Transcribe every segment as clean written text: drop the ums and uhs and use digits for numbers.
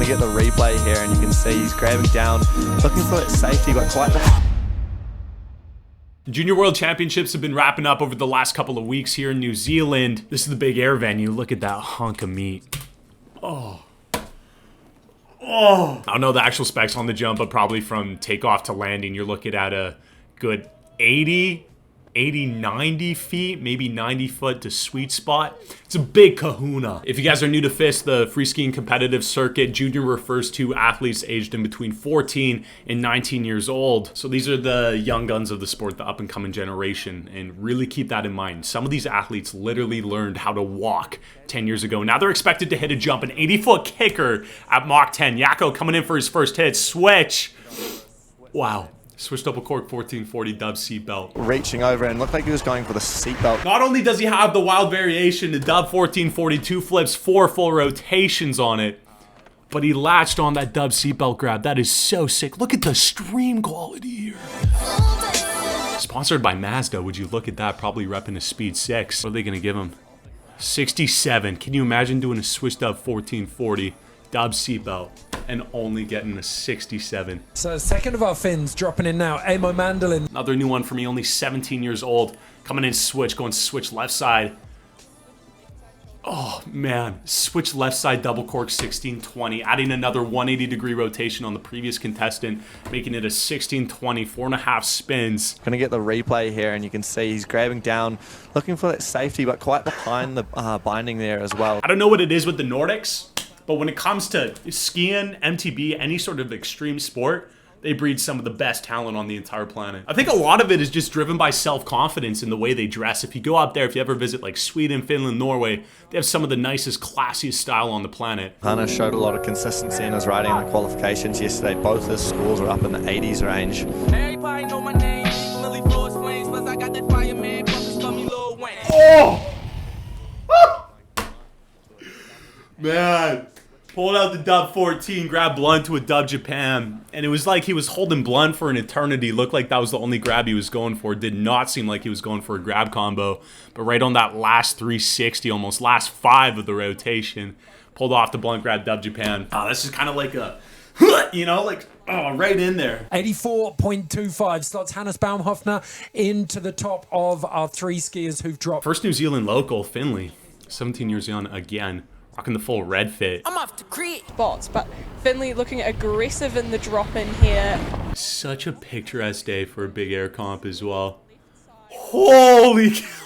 get the replay here, and you can see he's grabbing down, looking for that safety, but quite the... Junior World Championships have been wrapping up over the last couple of weeks here in New Zealand. This is the big air venue. Look at that hunk of meat. Oh. I don't know the actual specs on the jump, but probably from takeoff to landing, you're looking at a good 80, 90 feet, maybe 90 foot to sweet spot. It's a big kahuna. If you guys are new to FIS, the free skiing competitive circuit, junior refers to athletes aged in between 14 and 19 years old. So these are the young guns of the sport, the up and coming generation, and really keep that in mind. Some of these athletes literally learned how to walk 10 years ago. Now they're expected to hit a jump, an 80-foot kicker at Mach 10. Yako coming in for his first hit, switch. Wow. Switch double cork 1440 dub seatbelt. Reaching over and looked like he was going for the seatbelt. Not only does he have the wild variation, the dub 1442 flips 4 full rotations on it, but he latched on that dub seatbelt grab. That is so sick. Look at the stream quality here. Sponsored by Mazda. Would you look at that? Probably repping a speed 6. What are they going to give him? 67. Can you imagine doing a switch dub 1440 dub seatbelt and only getting a 67? So second of our Finns dropping in now, Amo Mandolin. Another new one for me, only 17 years old. Coming in switch, going switch left side. Oh man, switch left side double cork 1620, adding another 180 degree rotation on the previous contestant, making it a 1620, 4.5 spins. Gonna get the replay here, and you can see he's grabbing down, looking for that safety, but quite behind the binding there as well. I don't know what it is with the Nordics, but when it comes to skiing, MTB, any sort of extreme sport, they breed some of the best talent on the entire planet. I think a lot of it is just driven by self-confidence in the way they dress. If you go out there, if you ever visit like Sweden, Finland, Norway, they have some of the nicest, classiest style on the planet. Hannah showed a lot of consistency in his riding in the qualifications yesterday. Both his scores are up in the 80s range. Everybody know my name. Lily Floors Flames, plus I got that fireman, plus it's coming Lil Wayne. Oh! Man. Pulled out the dub 14, grabbed Blunt to a dub Japan, and it was like he was holding Blunt for an eternity. Looked like that was the only grab he was going for. Did not seem like he was going for a grab combo, but right on that last 360, almost last 5 of the rotation, pulled off the Blunt grab dub Japan. Oh, this is kind of like a, you know, like, oh, right in there. 84.25 slots Hannes Baumhoffner into the top of our 3 skiers who've dropped. First New Zealand local, Finley, 17 years young again. Rocking the full red fit. I'm off to create spots, but Finley looking aggressive in the drop in here. Such a picturesque day for a big air comp as well. Holy cow.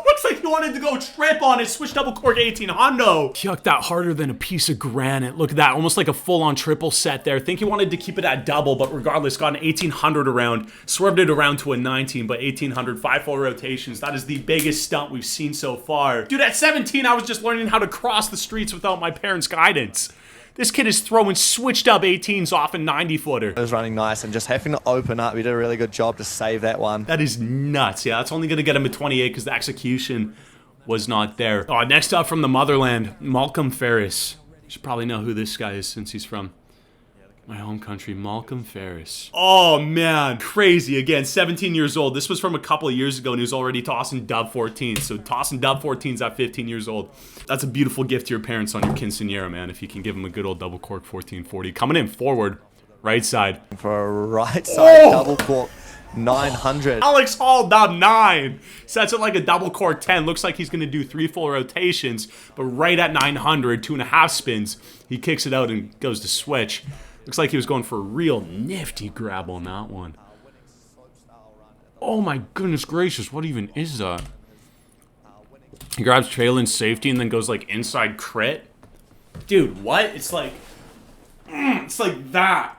Looks like he wanted to go trip on his switch double cork 18 Hondo. Yuck, that harder than a piece of granite. Look at that, almost like a full-on triple set there. Think he wanted to keep it at double, but regardless, got an 1800 around, swerved it around to a 19, but 1800, 5 full rotations. That is the biggest stunt we've seen so far. Dude, at 17, I was just learning how to cross the streets without my parents' guidance. This kid is throwing switched up 18s off a 90-footer. It was running nice and just having to open up. He did a really good job to save that one. That is nuts. Yeah, that's only going to get him a 28 because the execution was not there. Oh, next up from the motherland, Malcolm Ferris. You should probably know who this guy is since he's from my home country, Malcolm Ferris. Oh, man. Crazy. Again, 17 years old. This was from a couple of years ago, and he was already tossing dub 14. So tossing dub 14s at 15 years old. That's a beautiful gift to your parents on your quinceañera, man, if you can give them a good old double cork 1440. Coming in forward, right side. For a right side double cork 900. Alex Hall, dub 9. Sets it like a double cork 10. Looks like he's going to do 3 full rotations, but right at 900, 2.5 spins, he kicks it out and goes to switch. Looks like he was going for a real nifty grab on that one. Oh my goodness gracious, what even is that? He grabs trail and safety and then goes like inside crit. Dude, what? It's like that.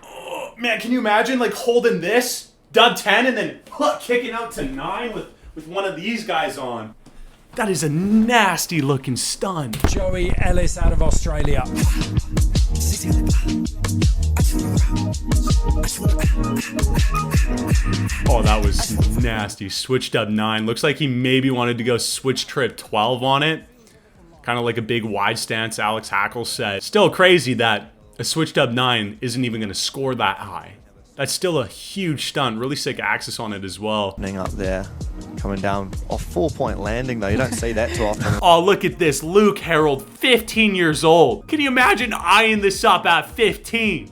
Oh, man, can you imagine like holding this, dub 10, and then kicking out to 9 with one of these guys on? That is a nasty looking stun. Joey Ellis out of Australia. Oh, that was nasty. Switched up 9. Looks like he maybe wanted to go switch trip 12 on it. Kind of like a big wide stance Alex Hackle said. Still crazy that a switched up 9 isn't even going to score that high. That's still a huge stunt. Really sick axis on it as well. Up there. Coming down off 4-point landing though, you don't see that too often. Oh, look at this. Luke Harold, 15 years old. Can you imagine eyeing this up at 15?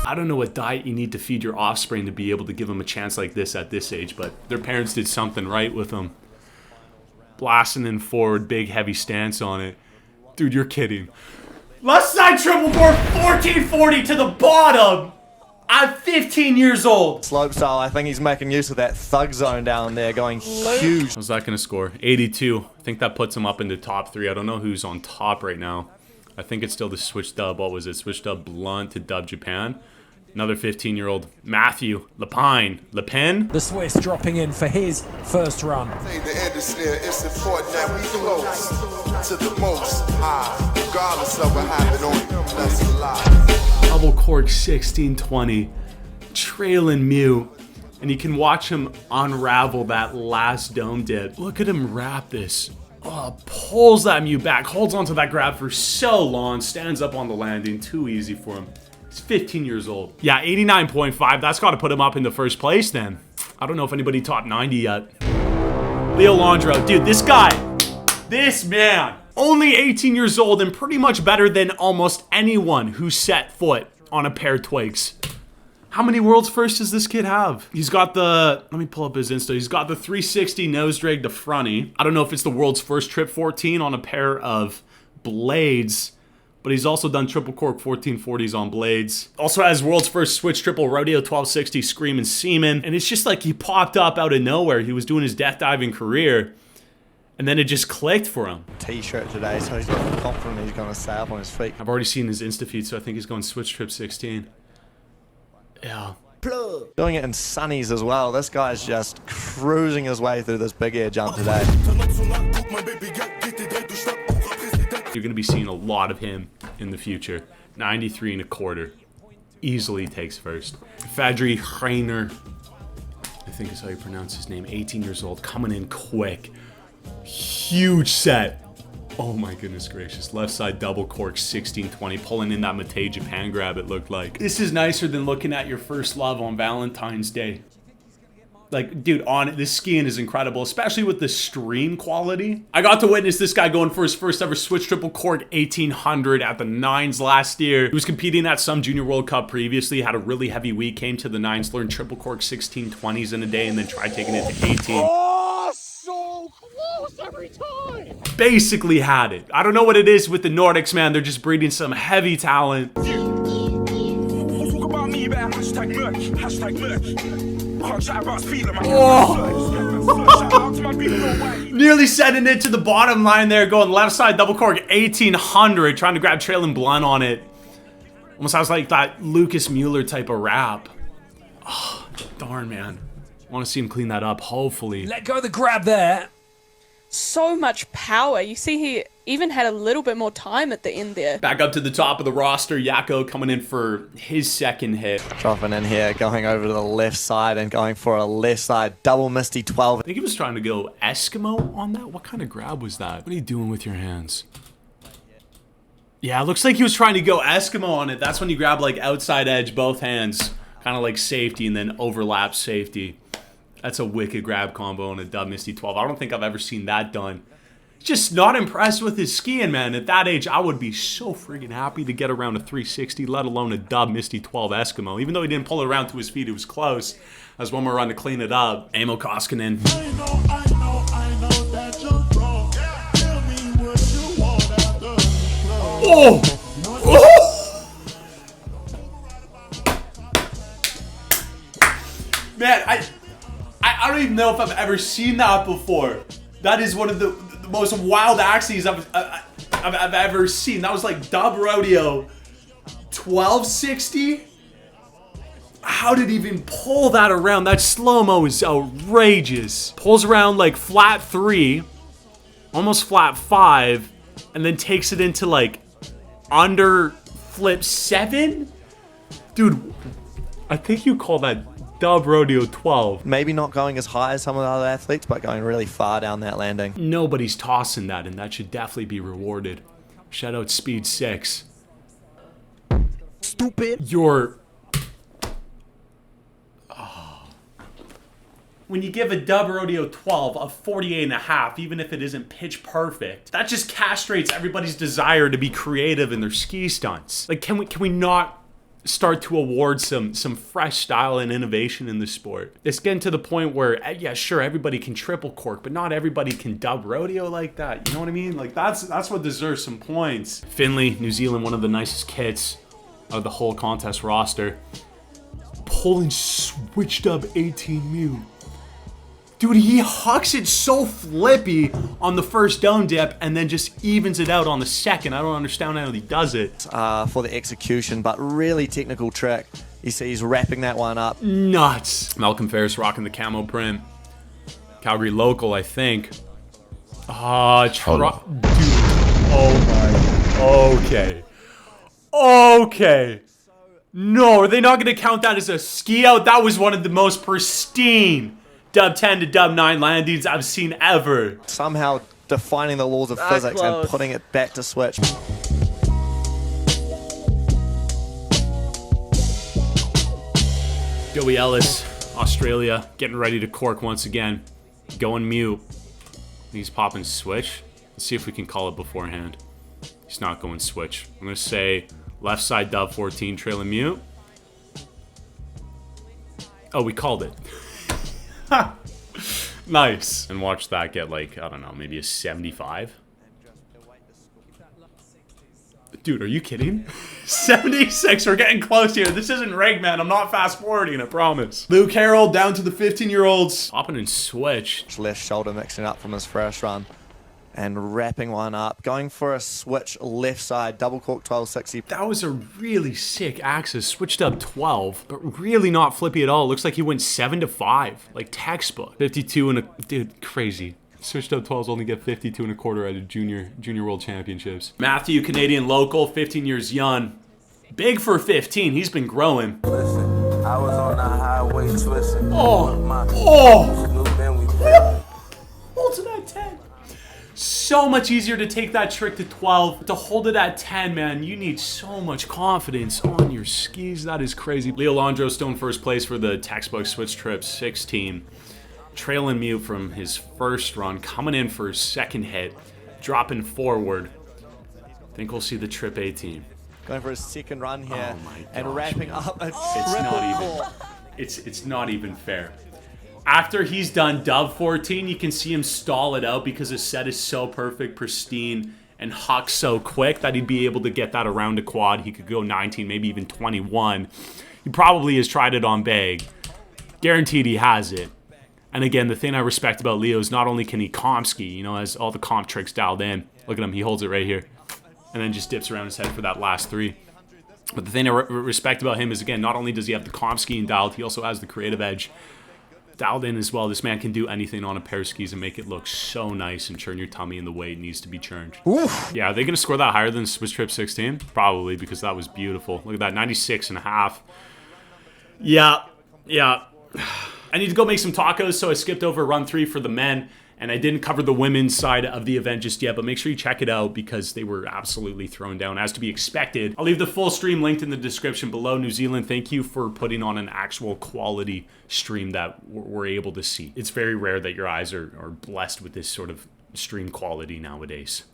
I don't know what diet you need to feed your offspring to be able to give them a chance like this at this age, but their parents did something right with them. Blasting in forward, big heavy stance on it. Dude, you're kidding. Left side triple board, 1440 to the bottom at 15 years old. Slopestyle, I think he's making use of that thug zone down there, going huge. How's that going to score? 82. I think that puts him up in the top 3. I don't know who's on top right now. I think it's still the switch dub. What was it? Switch dub Blunt to dub Japan. Another 15-year-old Matthew Lepine. The Swiss dropping in for his first run. It's important that we close to the most high, regardless of what happened on that's alive. Double cork 1620, trailing Mew, and you can watch him unravel that last dome dip. Look at him wrap this. Oh, pulls that Mew back, holds onto that grab for so long, stands up on the landing. Too easy for him. He's 15 years old. Yeah, 89.5. That's got to put him up in the first place then. I don't know if anybody taught 90 yet. Leo Landro. Dude, this guy, this man, only 18 years old and pretty much better than almost anyone who set foot on a pair of twigs. How many world's firsts does this kid have? He's got the, let me pull up his Insta. He's got the 360 nose drag to fronty. I don't know if it's the world's first trip 14 on a pair of blades, but he's also done triple cork 1440s on blades. Also has world's first switch triple rodeo 1260 Screamin' Seaman. And it's just like he popped up out of nowhere. He was doing his death diving career, and then it just clicked for him. T-shirt today, so he's looking confident he's going to stay up on his feet. I've already seen his Insta feed, so I think he's going switch trip 16. Yeah. Doing it in sunnies as well. This guy's just cruising his way through this big air jump today. You're going to be seeing a lot of him in the future. 93 1/4. Easily takes first. Fadri Reiner, I think is how you pronounce his name. 18 years old, coming in quick. Huge set. Oh my goodness gracious. Left side double cork 1620. Pulling in that Matei Japan grab, it looked like. This is nicer than looking at your first love on Valentine's Day. Like, dude, this skiing is incredible, especially with the stream quality. I got to witness this guy going for his first ever switch triple cork 1800 at the 9s last year. He was competing at some Junior World Cup previously, had a really heavy week, came to the 9s, learned triple cork 1620s in a day, and then tried taking it to 18. Oh, so close every time. Basically had it. I don't know what it is with the Nordics, man. They're just breeding some heavy talent. Nearly sending it to the bottom line there, going left side double cork 1800, trying to grab Traylon Blunt on it. Almost sounds like that Lucas Mueller type of wrap. Oh, darn, man. I want to see him clean that up, hopefully. Let go of the grab there. So much power. You see he even had a little bit more time at the end there. Back up to the top of the roster, Yako coming in for his second hit. Dropping in here, going over to the left side and going for a left side double Misty 12. I think he was trying to go Eskimo on that. What kind of grab was that? What are you doing with your hands? Yeah, it looks like he was trying to go Eskimo on it. That's when you grab like outside edge, both hands, kind of like safety, and then overlap safety. That's a wicked grab combo on a dub Misty 12. I don't think I've ever seen that done. Just not impressed with his skiing, man. At that age, I would be so freaking happy to get around a 360, let alone a dub Misty 12 Eskimo. Even though he didn't pull it around to his feet, it was close. As one more run to clean it up. Amo Koskinen. I know that you're wrong. Tell me what you want after the club. Oh! Oh! Man, I don't even know if I've ever seen that before. That is one of the most wild axes I've ever seen. That was like dub rodeo 1260. How did he even pull that around? That slow-mo is outrageous. Pulls around like flat 3, almost flat 5, and then takes it into like under flip 7. Dude, I think you call that dub rodeo 12. Maybe not going as high as some of the other athletes, but going really far down that landing. Nobody's tossing that, and that should definitely be rewarded. Shout out Speed 6. Stupid. You're... when you give a dub rodeo 12 of 48.5, even if it isn't pitch perfect, that just castrates everybody's desire to be creative in their ski stunts. Like, can we not start to award some fresh style and innovation in the sport? It's getting to the point where, yeah, sure, everybody can triple cork, but not everybody can dub rodeo like that. You know what I mean? Like, that's what deserves some points. Finley, New Zealand, one of the nicest kits of the whole contest roster. Pulling switched up 18 mute. Dude, he hucks it so flippy on the first down dip and then just evens it out on the second. I don't understand how he does it. For the execution, but really technical trick. You see he's wrapping that one up. Nuts. Malcolm Ferris rocking the camo print. Calgary local, I think. Dude. Oh my. Okay. No, are they not going to count that as a ski out? That was one of the most pristine dub 10 to dub 9 landings I've seen ever. Somehow defining the laws of physics and putting it back to switch. Joey Ellis, Australia, getting ready to cork once again. Going mute. He's popping switch. Let's see if we can call it beforehand. He's not going switch. I'm going to say left side dub 14, trailing mute. Oh, we called it. Nice. And watch that get like, I don't know, maybe a 75. Dude, are you kidding? 76, we're getting close here. This isn't rigged, man. I'm not fast forwarding, I promise. Luke Harrell down to the 15-year-olds. Hopping and switch. Left shoulder mixing up from his first run. And wrapping one up. Going for a switch left side, double cork 1260. That was a really sick axis. Switched up 12, but really not flippy at all. Looks like he went 7 to 5, like textbook. 52 and a, dude, crazy. Switched up 12s only get 52 and a quarter at a junior world championships. Matthew, Canadian local, 15 years young. Big for 15, he's been growing. Listen, I was on the highway twisting. Hold to that 10. So much easier to take that trick to 12. To hold it at 10, man, you need so much confidence on your skis. That is crazy. Leo Landro still in first place for the textbook Switch Trip 16. Trailing mute from his first run, coming in for his second hit, dropping forward. Think we'll see the Trip 18. Going for his second run here Oh my and gosh, wrapping man. up a It's not even fair. After he's done dub 14, you can see him stall it out because his set is so perfect, pristine, and hucks so quick that he'd be able to get that around a quad. He could go 19, maybe even 21. He probably has tried it on bag. Guaranteed he has it. And again, the thing I respect about Leo is not only can he comp ski, you know, has all the comp tricks dialed in. Look at him, he holds it right here. And then just dips around his head for that last 3. But the thing I respect about him is, again, not only does he have the comp skiing dialed, he also has the creative edge dialed in as well. This man can do anything on a pair of skis and make it look so nice and churn your tummy in the way it needs to be churned. Oof. Yeah, are they going to score that higher than Swiss Trip 16? Probably, because that was beautiful. Look at that, 96.5. Yeah. I need to go make some tacos, so I skipped over run 3 for the men, and I didn't cover the women's side of the event just yet, but make sure you check it out because they were absolutely thrown down, as to be expected. I'll leave the full stream linked in the description below. New Zealand, thank you for putting on an actual quality stream that we're able to see. It's very rare that your eyes are blessed with this sort of stream quality nowadays.